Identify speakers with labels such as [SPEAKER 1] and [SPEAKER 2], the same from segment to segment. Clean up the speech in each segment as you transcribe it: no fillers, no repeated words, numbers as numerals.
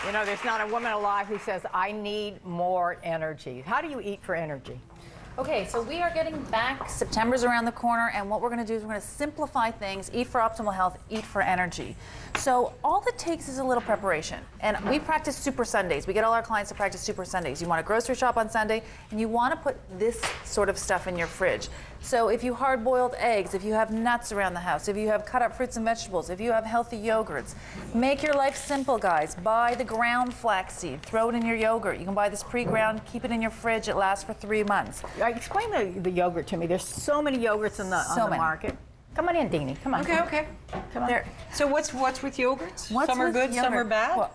[SPEAKER 1] You know, there's not a woman alive who says, I need more energy. How do you eat for energy?
[SPEAKER 2] Okay, so we are getting back. September's around the corner, and what we're going to do is we're going to simplify things, eat for optimal health, eat for energy. So all it takes is a little preparation. And we practice Super Sundays. We get all our clients to practice Super Sundays. You want to grocery shop on Sunday, and you want to put this sort of stuff in your fridge. So if you hard-boiled eggs, if you have nuts around the house, if you have cut-up fruits and vegetables, if you have healthy yogurts, make your life simple, guys. Buy the ground flaxseed, throw it in your yogurt. You can buy this pre-ground, keep it in your fridge. It lasts for 3 months.
[SPEAKER 1] Explain the yogurt to me. There's so many yogurts on the market. Come on in, Deanie. Come on.
[SPEAKER 3] Okay.
[SPEAKER 1] Come on.
[SPEAKER 3] So what's with yogurts? Some are good, some are bad?
[SPEAKER 2] Well,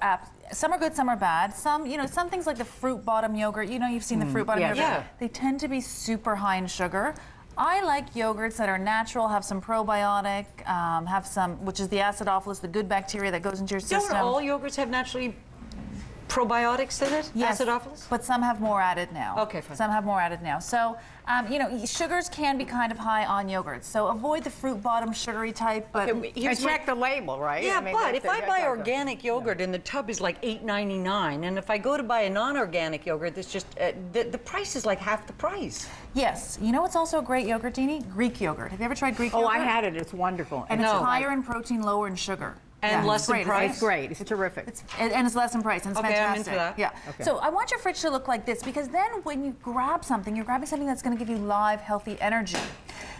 [SPEAKER 2] some are good, some are bad. Some, you know, some things like the fruit bottom yogurt, you know, you've seen the fruit bottom yogurt.
[SPEAKER 3] Yeah.
[SPEAKER 2] They tend to be super high in sugar. I like yogurts that are natural, have some probiotic, have some, which is the acidophilus, the good bacteria that goes into your system.
[SPEAKER 3] Don't all yogurts have naturally probiotics in it?
[SPEAKER 2] Yes,
[SPEAKER 3] acidophilus?
[SPEAKER 2] but some have more added now.
[SPEAKER 3] Okay, fine.
[SPEAKER 2] Some have more added now. So, you know, sugars can be kind of high on yogurts. So avoid the fruit bottom sugary type. But
[SPEAKER 1] and check the label, right?
[SPEAKER 3] Yeah,
[SPEAKER 1] I mean,
[SPEAKER 3] but if I buy organic yogurt and the tub is like $8.99, and if I go to buy a non-organic yogurt, that's just the price is like half the price.
[SPEAKER 2] Yes. You know what's also a great yogurt, Deanie? Greek yogurt. Have you ever tried Greek yogurt?
[SPEAKER 1] Oh, I had it. It's wonderful.
[SPEAKER 2] And it's higher in protein, lower in sugar.
[SPEAKER 3] And less in price?
[SPEAKER 1] It's great. It's terrific.
[SPEAKER 2] And it's less in price, and it's fantastic.
[SPEAKER 3] I'm into that.
[SPEAKER 2] Yeah.
[SPEAKER 1] Okay.
[SPEAKER 2] So I want your fridge to look like this, because then when you grab something, you're grabbing something that's going to give you live, healthy energy.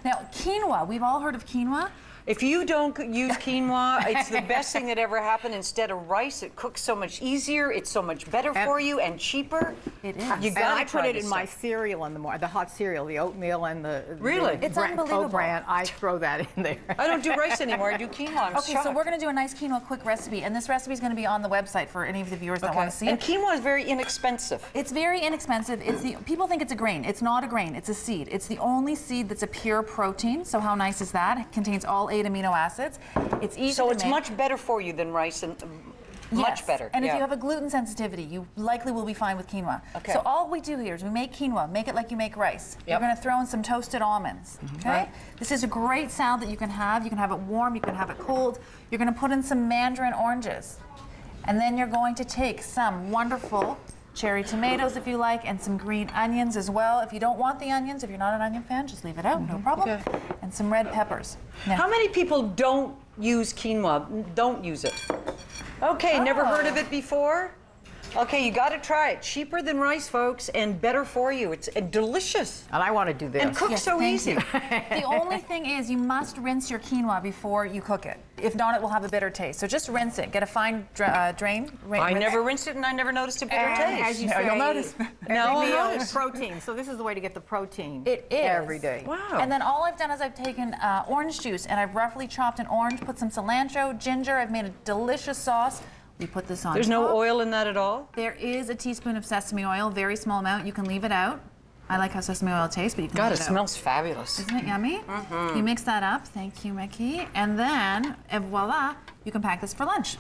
[SPEAKER 2] Now, quinoa. We've all heard of quinoa.
[SPEAKER 3] If you don't use quinoa, it's the best thing that ever happened. Instead of rice, it cooks so much easier. It's so much better for you and cheaper.
[SPEAKER 2] It is.
[SPEAKER 3] You gotta
[SPEAKER 1] I put it in
[SPEAKER 3] this
[SPEAKER 1] my
[SPEAKER 3] stuff.
[SPEAKER 1] cereal in the morning, the hot cereal, the oatmeal and the
[SPEAKER 3] Really?
[SPEAKER 2] It's unbelievable.
[SPEAKER 1] Bran. I throw that in there.
[SPEAKER 3] I don't do rice anymore. I do quinoa. I'm
[SPEAKER 2] Okay,
[SPEAKER 3] shocked.
[SPEAKER 2] so we're going to do a nice quinoa quick recipe, and this recipe is going to be on the website for any of the viewers that want to see
[SPEAKER 3] And
[SPEAKER 2] it.
[SPEAKER 3] quinoa is very inexpensive.
[SPEAKER 2] It's very inexpensive. People think it's a grain. It's not a grain. It's a seed. It's the only seed that's a pure protein. So how nice is that? It contains all 8 amino acids. It's easy
[SPEAKER 3] So
[SPEAKER 2] to
[SPEAKER 3] it's
[SPEAKER 2] make.
[SPEAKER 3] much better for you than rice, and much better.
[SPEAKER 2] And if you have a gluten sensitivity, you likely will be fine with quinoa.
[SPEAKER 3] Okay.
[SPEAKER 2] So all we do here is we make quinoa, make it like you make rice.
[SPEAKER 3] Yep.
[SPEAKER 2] You're going to throw in some toasted almonds. Okay.
[SPEAKER 3] Right.
[SPEAKER 2] This is a great salad that you can have. You can have it warm. You can have it cold. You're going to put in some mandarin oranges, and then you're going to take some wonderful cherry tomatoes if you like, and some green onions as well. If you don't want the onions, if you're not an onion fan, just leave it out, no problem.
[SPEAKER 3] Okay.
[SPEAKER 2] And some red peppers. Now,
[SPEAKER 3] How many people don't use quinoa? Don't use it. Okay, never heard of it before? Okay, you got to try it. Cheaper than rice, folks, and better for you. It's delicious.
[SPEAKER 1] And I want to do this.
[SPEAKER 3] And cooked so
[SPEAKER 2] thank
[SPEAKER 3] easy.
[SPEAKER 2] you. The only thing is you must rinse your quinoa before you cook it. If not, it will have a bitter taste. So just rinse it. Get a fine drain.
[SPEAKER 3] I never rinsed it, and I never noticed a bitter
[SPEAKER 1] And
[SPEAKER 3] taste.
[SPEAKER 1] as you
[SPEAKER 2] No,
[SPEAKER 1] say,
[SPEAKER 2] you'll notice.
[SPEAKER 1] every meal
[SPEAKER 3] notice.
[SPEAKER 1] is protein. So this is the way to get the protein
[SPEAKER 2] It is.
[SPEAKER 1] every day.
[SPEAKER 3] Wow.
[SPEAKER 2] And then all I've done is I've taken orange juice and I've roughly chopped an orange, put some cilantro, ginger. I've made a delicious sauce. We put this on
[SPEAKER 3] There's
[SPEAKER 2] top.
[SPEAKER 3] no oil in that at all?
[SPEAKER 2] There is a teaspoon of sesame oil, very small amount. You can leave it out. I like how sesame oil tastes, but you can
[SPEAKER 3] God,
[SPEAKER 2] leave
[SPEAKER 3] it
[SPEAKER 2] it out.
[SPEAKER 3] smells fabulous.
[SPEAKER 2] Isn't it yummy? Mm-hmm. You mix that up. Thank you, Mickey. And then, and voila, you can pack this for lunch.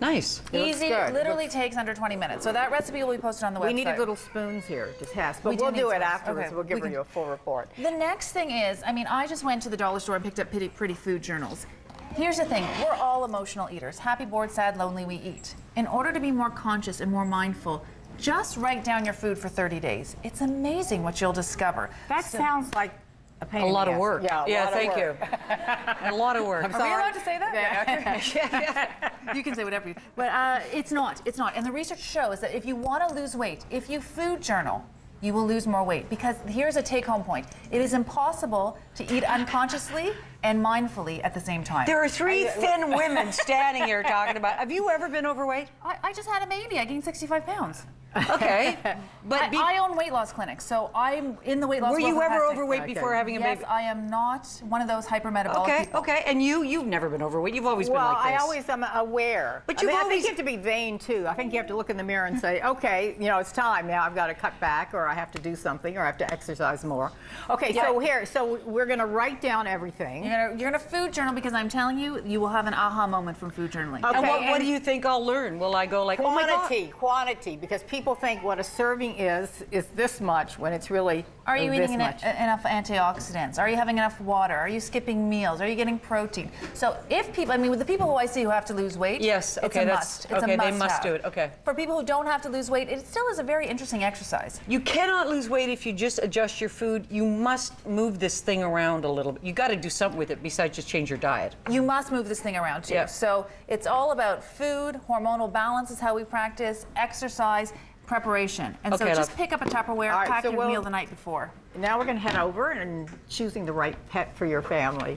[SPEAKER 3] Nice.
[SPEAKER 2] Easy,
[SPEAKER 1] good.
[SPEAKER 2] literally takes under 20 minutes. So that recipe will be posted on the website.
[SPEAKER 1] We needed little spoons here to test, but
[SPEAKER 2] We do
[SPEAKER 1] we'll
[SPEAKER 2] need
[SPEAKER 1] do it
[SPEAKER 2] spoons.
[SPEAKER 1] afterwards.
[SPEAKER 2] Okay,
[SPEAKER 1] We'll give
[SPEAKER 2] we
[SPEAKER 1] you a full report.
[SPEAKER 2] The next thing is, I mean, I just went to the dollar store and picked up pretty food journals. Here's the thing, we're all emotional eaters. Happy, bored, sad, lonely, we eat. In order to be more conscious and more mindful, just write down your food for 30 days. It's amazing what you'll discover.
[SPEAKER 1] That sounds like a pain
[SPEAKER 3] A
[SPEAKER 1] in
[SPEAKER 3] lot
[SPEAKER 1] the
[SPEAKER 3] of
[SPEAKER 1] ass.
[SPEAKER 3] work.
[SPEAKER 1] Yeah, a lot of
[SPEAKER 3] thank
[SPEAKER 1] work.
[SPEAKER 3] you. A lot of work.
[SPEAKER 2] Are we allowed to say that? You can say whatever you, but it's not. And the research shows that if you want to lose weight, if you food journal, you will lose more weight. Because here's a take-home point. It is impossible to eat unconsciously and mindfully at the same time.
[SPEAKER 3] There are 3 thin women standing here talking about, have you ever been overweight?
[SPEAKER 2] I just had a baby. I gained 65 pounds.
[SPEAKER 3] Okay. But
[SPEAKER 2] I own weight loss clinics, so I'm in the weight loss
[SPEAKER 3] were you
[SPEAKER 2] world
[SPEAKER 3] ever
[SPEAKER 2] fantastic.
[SPEAKER 3] overweight before having a
[SPEAKER 2] Yes,
[SPEAKER 3] baby?
[SPEAKER 2] I am not one of those hypermetabolic people.
[SPEAKER 3] Okay. And you've never been overweight. You've always been
[SPEAKER 1] Well,
[SPEAKER 3] like this.
[SPEAKER 1] I always am aware.
[SPEAKER 3] But
[SPEAKER 1] I mean,
[SPEAKER 3] you've
[SPEAKER 1] I
[SPEAKER 3] always-
[SPEAKER 1] think you have to be vain too. I think you have to look in the mirror and say, okay, you know, it's time now. I've got to cut back, or I have to do something, or I have to exercise more. Okay, so we're going to write down everything.
[SPEAKER 2] You're gonna food journal, because I'm telling you, you will have an aha moment from food journaling.
[SPEAKER 1] Okay.
[SPEAKER 3] And what do you think I'll learn? Will I go like, oh my God?
[SPEAKER 1] Quantity, because people think what a serving is this much when it's really
[SPEAKER 2] Are you eating
[SPEAKER 1] much.
[SPEAKER 2] enough antioxidants? Are you having enough water? Are you skipping meals? Are you getting protein? So if people, I mean, with the people who I see who have to lose weight,
[SPEAKER 3] yes, okay,
[SPEAKER 2] it's a must. It's
[SPEAKER 3] okay,
[SPEAKER 2] a must
[SPEAKER 3] they must
[SPEAKER 2] have.
[SPEAKER 3] do it. Okay.
[SPEAKER 2] For people who don't have to lose weight, it still is a very interesting exercise.
[SPEAKER 3] You cannot lose weight if you just adjust your food. You must move this thing around a little bit. You got to do something with it besides just change your diet.
[SPEAKER 2] You must move this thing around too.
[SPEAKER 3] Yeah.
[SPEAKER 2] So it's all about food, hormonal balance is how we practice, exercise, preparation. And so just pick up a Tupperware, pack your meal the night before.
[SPEAKER 1] Now we're going to head over and choosing the right pet for your family.